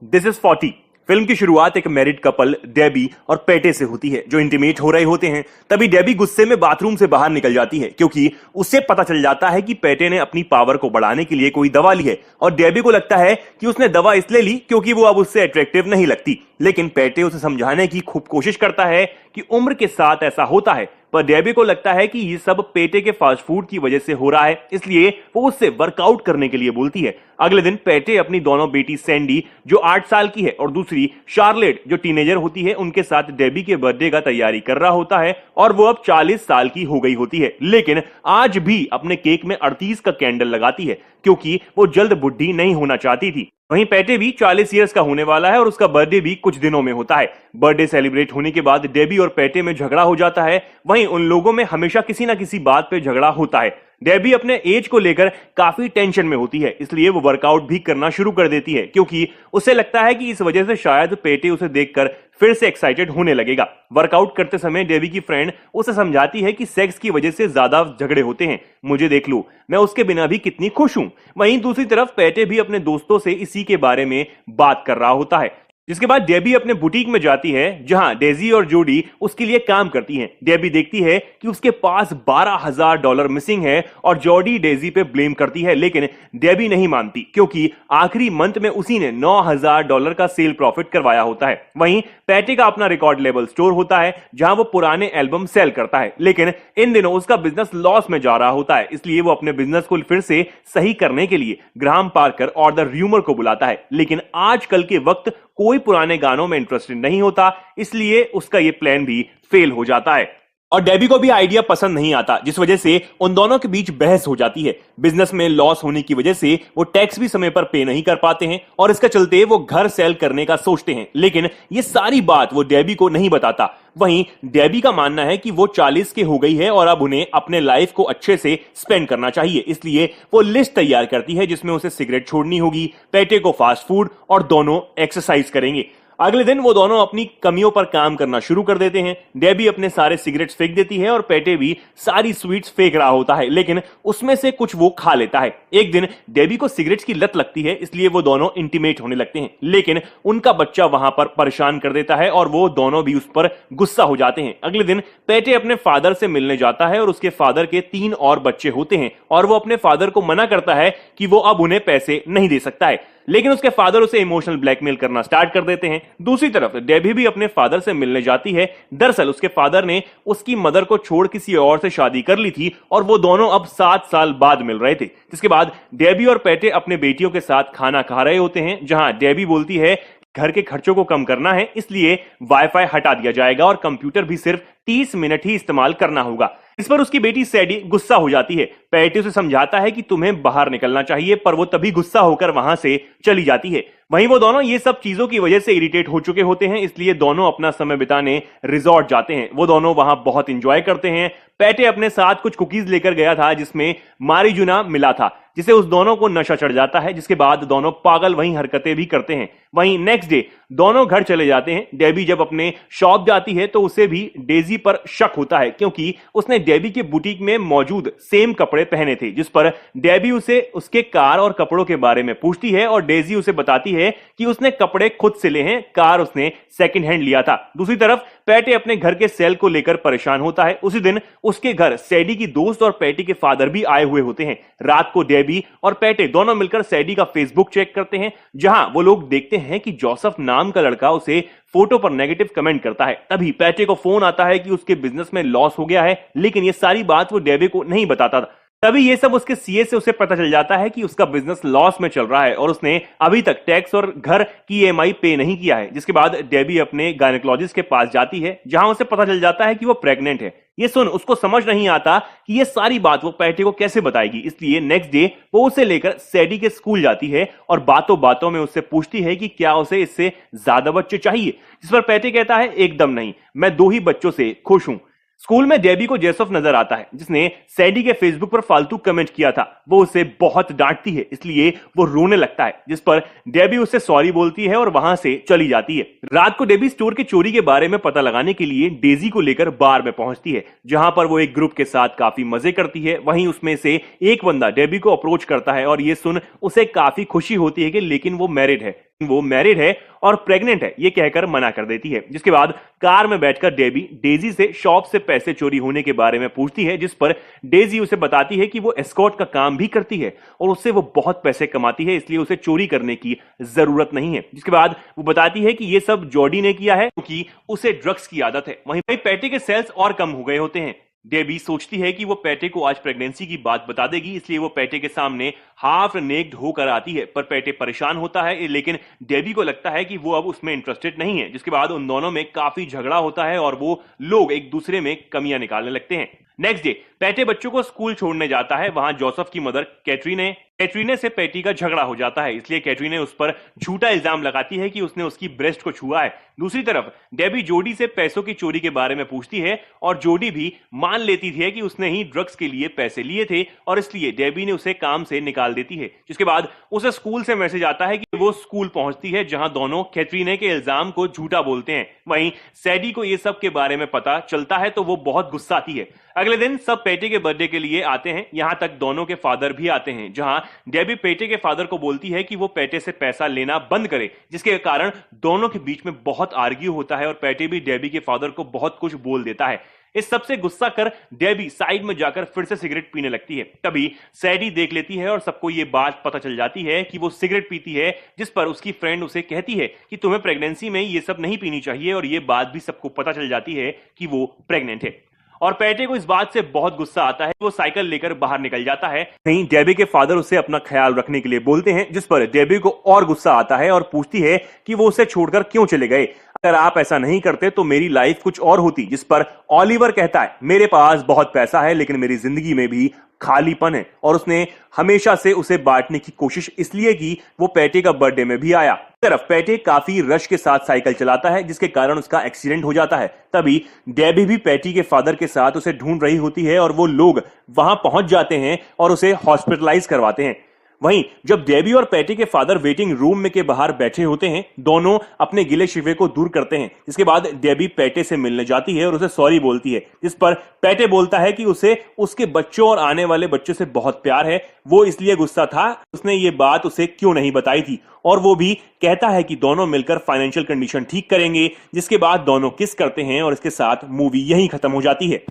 This is 40। Film की शुरुआत एक मैरिड कपल डेबी और पेटे से होती है जो इंटीमेट हो रहे होते हैं। तभी डेबी गुस्से में बाथरूम से बाहर निकल जाती है क्योंकि उससे पता चल जाता है कि पेटे ने अपनी पावर को बढ़ाने के लिए कोई दवा ली है और डेबी को लगता है कि उसने दवा इसलिए ली क्योंकि वो अब उससे अट्रैक्टिव नहीं लगती। लेकिन पेटे उसे समझाने की खूब कोशिश करता है कि उम्र के साथ ऐसा होता है, पर डेबी को लगता है कि ये सब पेटे के फास्ट फूड की वजह से हो रहा है, इसलिए वो उससे वर्कआउट करने के लिए बोलती है। अगले दिन पेटे अपनी दोनों बेटी सैंडी जो 8 साल की है और दूसरी शार्लेट जो टीनेजर होती है उनके साथ डेबी के बर्थडे का तैयारी कर रहा होता है और वो अब 40 साल की हो गई होती है, लेकिन आज भी अपने केक में 38 का कैंडल लगाती है क्योंकि वो जल्द बुढ़ी नहीं होना चाहती थी। वहीं पेटे भी 40 इयर्स का होने वाला है और उसका बर्थडे भी कुछ दिनों में होता है। बर्थडे सेलिब्रेट होने के बाद डेबी और पेटे में झगड़ा हो जाता है। वहीं उन लोगों में हमेशा किसी ना किसी बात पे झगड़ा होता है। डेबी अपने एज को लेकर काफी टेंशन में होती है, इसलिए वो वर्कआउट भी करना शुरू कर देती है क्योंकि उसे लगता है कि इस वजह से शायद पेटे उसे देखकर फिर से एक्साइटेड होने लगेगा। वर्कआउट करते समय डेबी की फ्रेंड उसे समझाती है कि सेक्स की वजह से ज्यादा झगड़े होते हैं, मुझे देख लो, मैं उसके बिना भी कितनी खुश हूं। वहीं दूसरी तरफ पेटे भी अपने दोस्तों से इसी के बारे में बात कर रहा होता है। जिसके बाद डेबी अपने बुटीक में जाती है जहां डेजी और जोडी उसके लिए काम करती हैं। डेबी देखती है कि उसके पास $12,000 मिसिंग है और जोडी डेजी पे ब्लेम करती है, लेकिन डेबी नहीं मानती क्योंकि आखिरी मंथ में उसी ने $9,000 का सेल प्रॉफिट करवाया होता है। वहीं पैटे का अपना रिकॉर्ड लेबल स्टोर होता है जहां वो पुराने एल्बम सेल करता है, लेकिन इन दिनों उसका बिजनेस लॉस में जा रहा होता है, इसलिए वो अपने बिजनेस को फिर से सही करने के लिए ग्राहम पार्कर और द र्यूमर को बुलाता है। लेकिन आजकल के वक्त कोई पुराने गानों में इंटरेस्टेड नहीं होता, इसलिए उसका ये प्लान भी फेल हो जाता है और डेबी को भी आइडिया पसंद नहीं आता, जिस वजह से उन दोनों के बीच बहस हो जाती है। बिजनेस में लॉस होने की वजह से वो टैक्स भी समय पर पे नहीं कर पाते हैं और इसका चलते वो घर सेल करने का सोचते हैं, लेकिन ये सारी बात वो डेबी को नहीं बताता। वहीं डेबी का मानना है कि वो 40 के हो गई है और अब उन्हें अपने लाइफ को अच्छे से स्पेंड करना चाहिए, इसलिए वो लिस्ट तैयार करती है जिसमें उसे सिगरेट छोड़नी होगी, पेटे को फास्ट फूड और दोनों एक्सरसाइज करेंगे। अगले दिन वो दोनों अपनी कमियों पर काम करना शुरू कर देते हैं। डेबी अपने सारे सिगरेट्स फेंक देती है और पेटे भी सारी स्वीट्स फेंक रहा होता है, लेकिन उसमें से कुछ वो खा लेता है। एक दिन डेबी को सिगरेट्स की लत लगती है, इसलिए वो दोनों इंटीमेट होने लगते हैं, लेकिन उनका बच्चा वहां पर परेशान कर देता है और वो दोनों भी उस पर गुस्सा हो जाते हैं। अगले दिन पेटे अपने फादर से मिलने जाता है और उसके फादर के 3 और बच्चे होते हैं और वो अपने फादर को मना करता है कि वो अब उन्हें पैसे नहीं दे सकता है, लेकिन उसके फादर उसे इमोशनल ब्लैकमेल करना स्टार्ट कर देते हैं। दूसरी तरफ डेबी भी अपने फादर से मिलने जाती है। दरअसल उसके फादर ने उसकी मदर को छोड़ किसी और से शादी कर ली थी और वो दोनों अब 7 साल बाद मिल रहे थे। जिसके बाद डेबी और पेटे अपने बेटियों के साथ खाना खा रहे होते हैं जहां डेबी बोलती है घर के खर्चों को कम करना है, इसलिए वाईफाई हटा दिया जाएगा और कंप्यूटर भी सिर्फ 30 मिनट ही इस्तेमाल करना होगा। इस पर उसकी बेटी सैडी गुस्सा हो जाती है। पेटे उसे समझाता है कि तुम्हें बाहर निकलना चाहिए, पर वो तभी गुस्सा होकर वहां से चली जाती है। वहीं वो दोनों ये सब चीजों की वजह से इरिटेट हो चुके होते हैं, इसलिए दोनों अपना समय बिताने रिजॉर्ट जाते हैं। वो दोनों वहां बहुत इंजॉय करते हैं। पेटे अपने साथ कुछ कुकीज लेकर गया था जिसमें मारिजुना मिला था, जिसे उस दोनों को नशा चढ़ जाता है, जिसके बाद दोनों पागल वहीं हरकतें भी करते हैं। वहीं नेक्स्ट डे दोनों घर चले जाते हैं। डेबी जब अपने शॉप जाती है तो उसे भी डेजी पर शक होता है क्योंकि उसने डेबी के बुटीक में मौजूद सेम कपड़े पहने थे, जिस पर डेबी उसे उसके कार और कपड़ों के बारे में पूछती है और डेजी उसे बताती है कि उसने कपड़े खुद से ले हैं, कार उसने सेकंड हैंड लिया था। दूसरी तरफ पेटे अपने घर के सेल को लेकर परेशान होता है। उसी दिन उसके घर सैडी की दोस्त और पेटे के फादर भी आए हुए होते हैं। रात को डेबी और पेटे दोनों मिलकर सैडी का फेसबुक चेक करते हैं जहां वो लोग देखते हैं कि जोसेफ नाम का लड़का उसे फोटो पर नेगेटिव कमेंट करता है। तभी पेटे को फोन आता है कि उसके बिजनेस में लॉस हो गया है, लेकिन ये सारी बात वो डेबी को नहीं बताता था। तभी ये सब उसके सीए से उसे पता चल जाता है कि उसका बिजनेस लॉस में चल रहा है और उसने अभी तक टैक्स और घर की ईएमआई पे नहीं किया है। जिसके बाद डेबी अपने गायनेकोलॉजिस्ट के पास जाती है जहां उसे पता चल जाता है कि वो प्रेग्नेंट है। ये सुन उसको समझ नहीं आता कि ये सारी बात वो पेटे को कैसे बताएगी, इसलिए नेक्स्ट डे वो उसे लेकर सैडी के स्कूल जाती है और बातों बातों में उससे पूछती है कि क्या उसे इससे ज्यादा बच्चे चाहिए, जिस पर पेटे कहता है एकदम नहीं, मैं 2 ही बच्चों से खुश हूं। स्कूल में डेबी को जोसेफ नजर आता है जिसने सैडी के फेसबुक पर फालतू कमेंट किया था। वो उसे बहुत डांटती है, इसलिए वो रोने लगता है, जिस पर डेबी उससे सॉरी बोलती है और वहां से चली जाती है। रात को डेबी स्टोर की चोरी के बारे में पता लगाने के लिए डेजी को लेकर बार में पहुंचती है जहां पर वो एक ग्रुप के साथ काफी मजे करती है। वहीं उसमें से एक बंदा डेबी को अप्रोच करता है और ये सुन उसे काफी खुशी होती है कि लेकिन वो मैरिड है। वो मैरिड है और प्रेग्नेंट है ये कहकर मना कर देती है। जिसके बाद कार में बैठकर डेबी डेजी से शॉप से पैसे चोरी होने के बारे में पूछती है, जिस पर डेजी उसे बताती है कि वो एस्कॉर्ट का काम भी करती है और उससे वो बहुत पैसे कमाती है, इसलिए उसे चोरी करने की जरूरत नहीं है। जिसके बाद वो बताती है कि ये सब जॉडी ने किया है क्योंकि उसे ड्रग्स की आदत है। वहीं पैटे के सेल्स और कम हो गए होते हैं। डेबी सोचती है कि वो पैटे को आज प्रेगनेंसी की बात बता देगी, इसलिए वो पैटे के सामने हाफ नेक्ड होकर आती है, पर पैटे परेशान होता है, लेकिन डेबी को लगता है कि वो अब उसमें इंटरेस्टेड नहीं है। जिसके बाद उन दोनों में काफी झगड़ा होता है और वो लोग एक दूसरे में कमियां निकालने लगते हैं। नेक्स्ट डे पैटे बच्चों को स्कूल छोड़ने जाता है। वहां जोसेफ की मदर कैटरीने से पैटी का झगड़ा हो जाता है, इसलिए कैटरीने उस पर झूठा इल्जाम लगाती है कि उसने उसकी ब्रेस्ट को छुआ है। दूसरी तरफ डेबी जोडी से पैसों की चोरी के बारे में पूछती है और जोडी भी मान लेती थी कि उसने ही ड्रग्स के लिए पैसे लिए थे और इसलिए डेबी ने उसे काम से निकाल देती है। जिसके बाद उसे स्कूल से मैसेज आता है कि वो स्कूल पहुंचती है जहां दोनों कैटरीने के इल्जाम को झूठा बोलते हैं। वहीं सैडी को ये सब के बारे में पता चलता है तो वो बहुत गुस्साती है। अगले दिन सब पेटे के बर्थडे के लिए आते हैं, यहां तक दोनों के फादर भी आते हैं, जहां डेबी पेटे के फादर को बोलती है कि वो पेटे से पैसा लेना बंद करे, जिसके कारण दोनों के बीच में बहुत आर्ग्यू होता है और पेटे भी डेबी के फादर को बहुत कुछ बोल देता है। इस सबसे गुस्सा कर डेबी साइड में जाकर फिर से सिगरेट पीने लगती है। तभी सैडी देख लेती है और सबको ये बात पता चल जाती है कि वो सिगरेट पीती है, जिस पर उसकी फ्रेंड उसे कहती है कि तुम्हें प्रेगनेंसी में ये सब नहीं पीनी चाहिए, और ये बात भी सबको पता चल जाती है कि वो प्रेग्नेंट है। और पैटे को इस बात से बहुत गुस्सा आता है, वो साइकिल लेकर बाहर निकल जाता है। नहीं, डेबी के फादर उसे अपना ख्याल रखने के लिए बोलते हैं, जिस पर डेबी को और गुस्सा आता है और पूछती है कि वो उसे छोड़कर क्यों चले गए। अगर आप ऐसा नहीं करते तो मेरी लाइफ कुछ और होती। जिस पर ऑलिवर कहता है, मेरे पास बहुत पैसा है लेकिन मेरी जिंदगी में भी खालीपन है, और उसने हमेशा से उसे बांटने की कोशिश इसलिए की वो पैटे का बर्थडे में भी आया। तरफ पैटे काफी रश के साथ साइकिल चलाता है, जिसके कारण उसका एक्सीडेंट हो जाता है। तभी डेबी भी पैटी के फादर के साथ उसे ढूंढ रही होती है और वो लोग वहां पहुंच जाते हैं और उसे हॉस्पिटलाइज करवाते हैं। वहीं जब डेबी और पैटी के फादर वेटिंग रूम में के बाहर बैठे होते हैं, दोनों अपने गिले शिकवे को दूर करते हैं। इसके बाद डेबी पैटे से मिलने जाती है और उसे सॉरी बोलती है, इस पर पैटे बोलता है कि उसे उसके बच्चों और आने वाले बच्चों से बहुत प्यार है, वो इसलिए गुस्सा था उसने ये बात उसे क्यों नहीं बताई थी। और वो भी कहता है कि दोनों मिलकर फाइनेंशियल कंडीशन ठीक करेंगे, जिसके बाद दोनों किस करते हैं और इसके साथ मूवी यहीं खत्म हो जाती है।